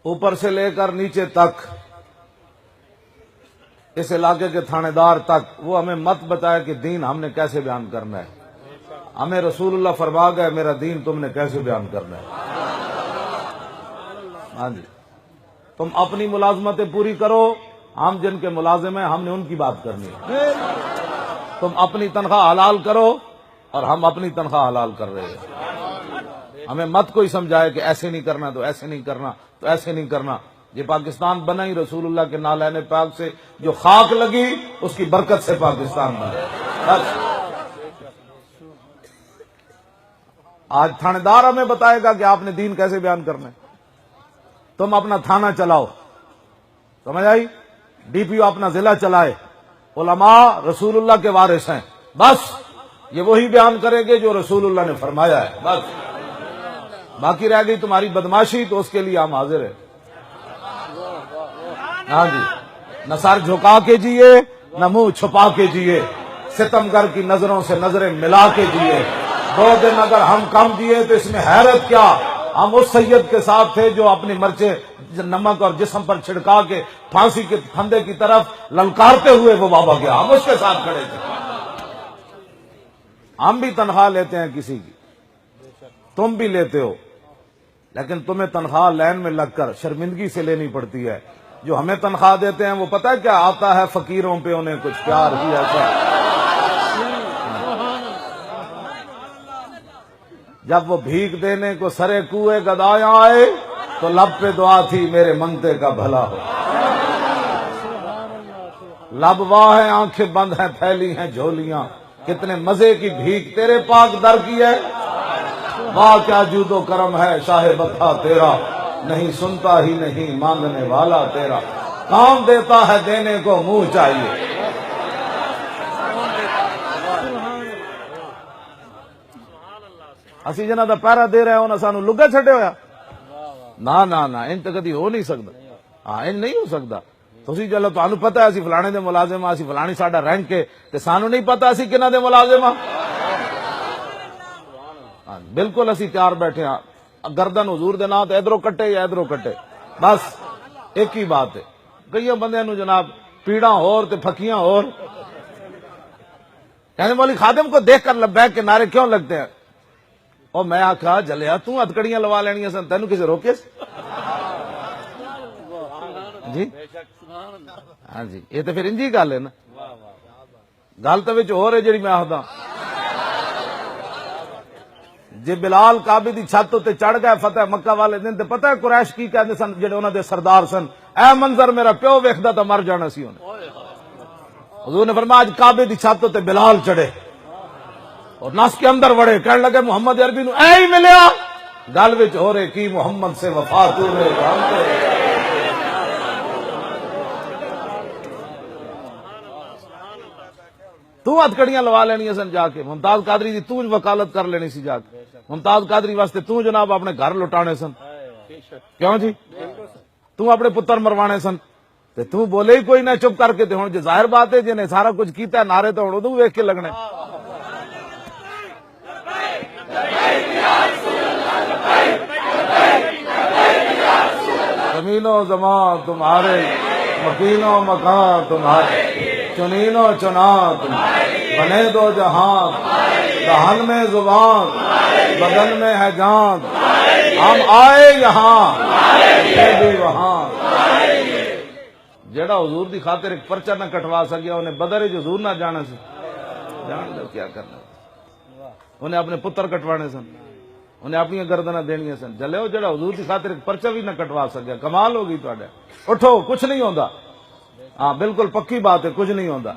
اوپر سے لے کر نیچے تک، اس علاقے کے تھانے دار تک، وہ ہمیں مت بتایا کہ دین ہم نے کیسے بیان کرنا ہے. ہمیں رسول اللہ فرما گئے میرا دین تم نے کیسے بیان کرنا ہے. ہاں جی، تم اپنی ملازمتیں پوری کرو، ہم جن کے ملازم ہیں ہم نے ان کی بات کرنی ہے. تم اپنی تنخواہ حلال کرو اور ہم اپنی تنخواہ حلال کر رہے ہیں. ہمیں مت کوئی سمجھائے کہ ایسے نہیں کرنا تو ایسے نہیں کرنا تو ایسے نہیں کرنا. یہ پاکستان بنا ہی رسول اللہ کے نالین پاک سے، جو خاک لگی اس کی برکت سے پاکستان بنا. بس آج تھانے دار ہمیں بتائے گا کہ آپ نے دین کیسے بیان کرنا ہے. تم اپنا تھانہ چلاؤ، سمجھ آئی؟ ڈی پی او اپنا ضلع چلائے. علماء رسول اللہ کے وارث ہیں، بس یہ وہی بیان کریں گے جو رسول اللہ نے فرمایا ہے. بس باقی رہ گئی تمہاری بدماشی تو اس کے لیے ہم حاضر ہیں. ہاں جی، نہ سر جھکا کے جیے نہ منہ چھپا کے جیے، ستمگر کی نظروں سے نظریں ملا کے جیے. 2 دن اگر ہم کم جیے تو اس میں حیرت کیا. ہم اس سید کے ساتھ تھے جو اپنی مرچیں نمک اور جسم پر چھڑکا کے پھانسی کے پھندے کی طرف للکارتے ہوئے وہ بابا گیا، ہم اس کے ساتھ کھڑے تھے. ہم بھی تنخواہ لیتے ہیں کسی کی، تم بھی لیتے ہو، لیکن تمہیں تنخواہ لائن میں لگ کر شرمندگی سے لینی پڑتی ہے. جو ہمیں تنخواہ دیتے ہیں وہ پتہ ہے کیا آتا ہے؟ فقیروں پہ انہیں کچھ پیار ہی ایسا. جب وہ بھیک دینے کو سرے کوئے گدایا آئے تو لب پہ دعا تھی میرے منگتے کا بھلا ہو. لب واہ ہیں، آنکھیں بند ہیں، پھیلی ہیں جھولیاں، کتنے مزے کی بھیک تیرے پاک در کی ہے. واہ کیا جود و کرم ہے شاہ بطا تیرا، نہیں سنتا ہی نہیں مانگنے والا تیرا. کام دیتا ہے دینے کو منہ چاہیے. اسی جنہ دا پیرا دے رہے ہونا سانو لگا چھٹے ہویا. نا نا نا ان تو کدی ہو نہیں سکتا. ہاں ان نہیں ہو سکتا. تسی چلو تانوں پتہ ہے اسی فلانے دے ملازم ہاں، اسی فلانی ساڈا رینک ہے، تے سانو نہیں پتہ اسی کنہ دے ملازم ہاں. بالکل اسی تیار بیٹھے ہاں، گردن حضور دے نام تے ادھروں کٹے یا ادھروں کٹے، بس ایک ہی بات ہے. کئی بندے نو جناب پیڑاں اور تے پھکیاں اور. کہنے والی خادم کو دیکھ کر لبیک کے نعرے کیوں لگتے ہیں؟ اور میں آکھا جلیا تو ہتکڑیاں لوا لینیاں سن، تینوں کسے روکے جی؟ ہاں جی، یہ تو پھر انجی گل ہے نا. گل تو وچ ہور ہے جڑی میں آخدا. جے بلال کعبے دی چھت تے چڑھ گئے فتح مکہ والے دن تے پتہ ہے قریش کی کہندے سن جڑے انہاں دے سردار سن؟ اے منظر میرا پیو ویکھدا تے مر جانا سی انہیں. حضور نے فرمایا آج کعبے دی چھت تے بلال چڑھے اور نس کے اندر وڑے، کہنے لگے محمد عربی نو اے ہی ملیا. گل وچ ہو رہے کی محمد سے وفا تو نے جانتے. تو ہتکڑیاں لوا لینی سن جا کے. ممتاز قادری دی تو وکالت کر لینی سی جا کے. ممتاز قادری واسطے تو جناب اپنے گھر لٹانے سن. کیوں جی؟ تو اپنے پتر مروانے سن تے تو بولے ہی کوئی نہ چپ کر کے. تے ہن جو ظاہر بات ہے جنہیں سارا کچھ کیتا ہے نعرے تو ہن اودوں ویکھ کے لگنے. زمین و زمان تمہارے، مکین و مکان تمہارے، چنین و چنا تمہارے، بنے دو جہاں، دہن میں زبان بدن میں ہے جان. ہم آئے یہاں بھی وہاں. جڑا حضور دی خاطر ایک پرچہ نہ کٹوا سکیا انہیں بدر حضور نہ جانا سی. جان لو کیا کرنا. انہیں اپنے پتر کٹوانے سن، انہیں اپنی گردناں دینیاں سن. چلے ہو جڑا حضور دی خاطر ایک پرچہ بھی نہ کٹوا سکیا. کمال ہو گئی تواڈے. اٹھو، کچھ نہیں ہوندا. ہاں بالکل پکی بات ہے، کچھ نہیں ہوندا.